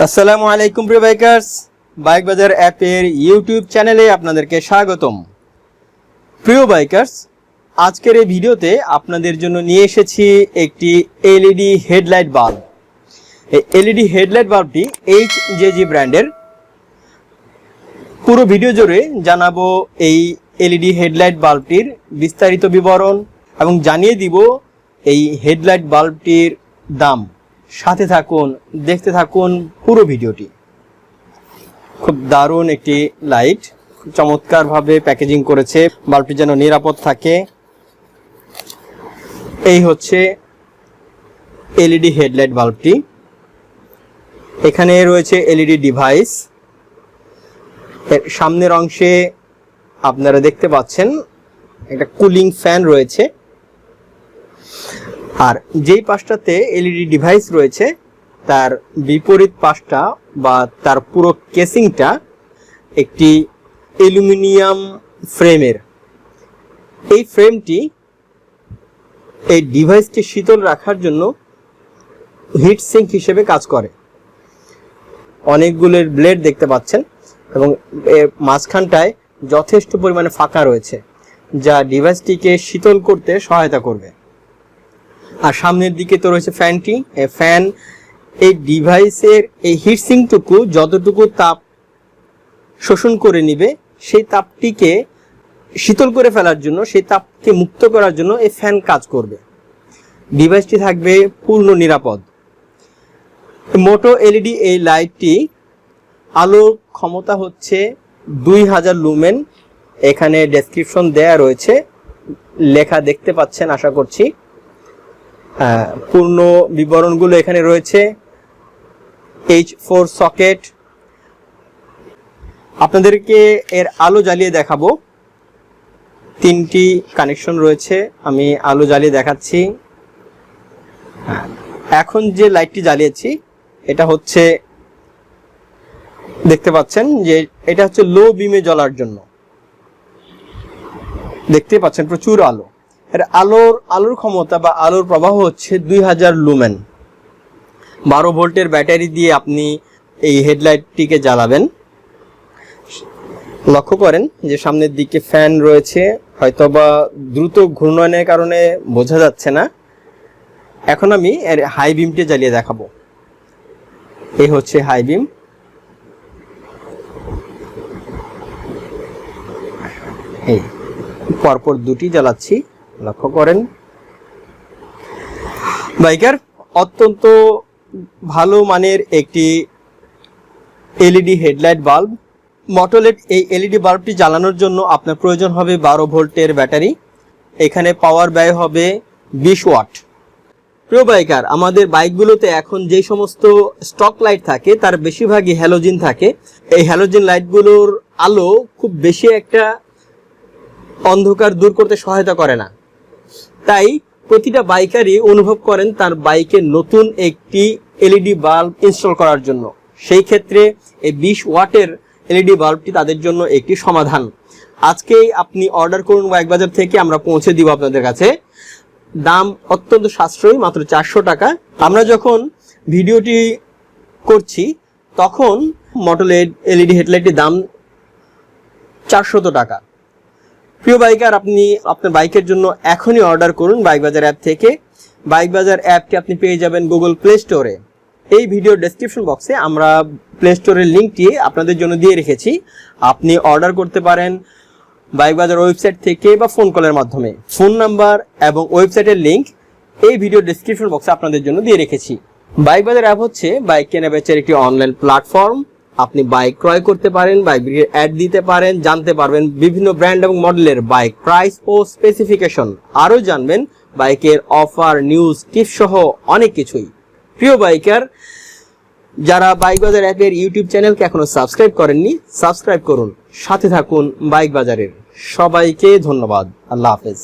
আসসালামু আলাইকুম প্রিয় বাইকার্স, বাইক বাজার অ্যাপের ইউটিউব চ্যানেলে আপনাদেরকে স্বাগতম। প্রিয় বাইকার্স, আজকের এই ভিডিওতে আপনাদের জন্য নিয়ে এসেছি একটি এলইডি হেডলাইট বাল্ব। এই এলইডি হেডলাইট বাল্বটি HJG ব্র্যান্ডের। পুরো ভিডিও জুড়ে জানাবো এই এলইডি হেডলাইট বাল্বটির বিস্তারিত বিবরণ এবং জানিয়ে দিব এই হেডলাইট বাল্বটির দাম। সাথে থাকুন, দেখতে থাকুন পুরো ভিডিওটি। খুব দারুণ একটি লাইট, চমৎকারভাবে প্যাকেজিং করেছে, বাল্বটি যেন নিরাপদ থাকে। এই হচ্ছে এলইডি হেডলাইট বাল্বটি। এখানে রয়েছে এলইডি ডিভাইস। এর সামনের অংশে আপনারা দেখতে পাচ্ছেন একটা কুলিং ফ্যান রয়েছে, আর যেই পাশটাতে এলইডি ডিভাইস রয়েছে তার বিপরীত পাশটা বা তার পুরো কেসিংটা একটি অ্যালুমিনিয়াম ফ্রেমের। এই ফ্রেমটি এই ডিভাইসকে শীতল রাখার জন্য হিট সিঙ্ক হিসেবে কাজ করে। অনেকগুলো ব্লেড দেখতে পাচ্ছেন এবং এর মাঝখানটায় যথেষ্ট পরিমাণে ফাঁকা রয়েছে, যা ডিভাইসটিকে শীতল করতে সহায়তা করবে। আর সামনের দিকে তো রয়েছে ফ্যানটি। এই ফ্যান এই ডিভাইসের এই হিট সিঙ্কটুকু যতটুকু তাপ শোষণ করে নিবে, সেই তাপটিকে শীতল করে ফেলার জন্য, সেই তাপকে মুক্ত করার জন্য এই ফ্যান কাজ করবে। ডিভাইসটি থাকবে পূর্ণ নিরাপদ। মোটো এলইডি এই লাইটটি আলোর ক্ষমতা হচ্ছে 2000 লুমেন। এখানে ডেসক্রিপশন দেয়া রয়েছে, লেখা দেখতে পাচ্ছেন আশা করছি। পূর্ণ বিবরণগুলো এখানে রয়েছে। H4 socket. আপনাদেরকে এর আলো জ্বালিয়ে দেখাবো। 3টি কানেকশন রয়েছে, আমি আলো জ্বালিয়ে দেখাচ্ছি। এখন যে লাইটটি জ্বালিয়েছি এটা হচ্ছে, দেখতে পাচ্ছেন যে এটা হচ্ছে লো বিমে জ্বলার জন্য। দেখতে পাচ্ছেন প্রচুর আলো। এর আলোর ক্ষমতা বা আলোর প্রবাহ হচ্ছে 2000 লুমেন। 12 ভোল্টের ব্যাটারি দিয়ে আপনি এই হেডলাইটটিকে জ্বালাবেন। লক্ষ্য করেন যে সামনের দিকে ফ্যান রয়েছে, হয়তোবা দ্রুত ঘূর্ণনের কারণে বোঝা যাচ্ছে না। এখন আমি এর হাই বিমটি জ্বালিয়ে দেখাবো। এই হচ্ছে হাই বিম। এই পরপর দুটি জ্বালাচ্ছি, লক্ষ্য করেন। বাইকার, অত্যন্ত ভালো মানের একটি এলইডি হেডলাইট বাল্ব। মোটোলেড এই এলইডি বাল্বটি জ্বালানোর জন্য আপনার প্রয়োজন হবে 12 ভোল্টের ব্যাটারি। এখানে পাওয়ার ব্যয় হবে 20 ওয়াট। প্রিয় বাইকার, আমাদের বাইকগুলোতে এখন যে সমস্ত স্টক লাইট থাকে তার বেশিরভাগই হ্যালোজিন থাকে। এই হ্যালোজিন লাইটগুলোর আলো খুব বেশি একটা অন্ধকার দূর করতে সহায়তা করে না। তাই প্রতিটা বাইকারই অনুভব করেন তার বাইকে নতুন একটি এলইডি বাল্ব ইনস্টল করার জন্য। সেই ক্ষেত্রে এই 20 ওয়াটের এলইডি বাল্বটি তাদের জন্য একটি সমাধান। আজকেই আপনি অর্ডার করুন বাইক বাজার থেকে, আমরা পৌঁছে দিব আপনাদের কাছে। দাম অত্যন্ত সাশ্রয়ী, মাত্র 400 টাকা। আমরা যখন ভিডিওটি করছি তখন মোটোলেড এলইডি হেডলাইটের দাম 400 টাকা। প্রিয় বাইকার, আপনি আপনার বাইকের জন্য এখনই অর্ডার করুন বাইক বাজার অ্যাপ থেকে। বাইক বাজার অ্যাপটি আপনি পেয়ে যাবেন গুগল প্লে স্টোরে। এই ভিডিও ডেসক্রিপশন বক্সে আমরা প্লে স্টোরের লিঙ্কটি আপনাদের জন্য দিয়ে রেখেছি। আপনি অর্ডার করতে পারেন বাইক বাজার ওয়েবসাইট থেকে বা ফোন কলের মাধ্যমে। ফোন নাম্বার এবং ওয়েবসাইটের লিঙ্ক এই ভিডিও ডেসক্রিপশন বক্সে আপনাদের জন্য দিয়ে রেখেছি। বাইক বাজার অ্যাপ হচ্ছে বাইক কেনা বেচার একটি অনলাইন প্ল্যাটফর্ম। আপনি বাইক ক্রয় করতে পারেন, বাইক বিক্রির অ্যাড দিতে পারেন, জানতে পারবেন বিভিন্ন ব্র্যান্ড এবং মডেলের বাইক প্রাইস ও স্পেসিফিকেশন, আরও জানবেন বাইকের অফার, নিউজ, টিপস সহ অনেক কিছুই। প্রিয় বাইকার, যারা বাইক বাজার অ্যাপের ইউটিউব চ্যানেলকে এখনো সাবস্ক্রাইব করেননি, সাবস্ক্রাইব করুন, সাথে থাকুন বাইক বাজারের। সবাইকে ধন্যবাদ। আল্লাহ হাফেজ।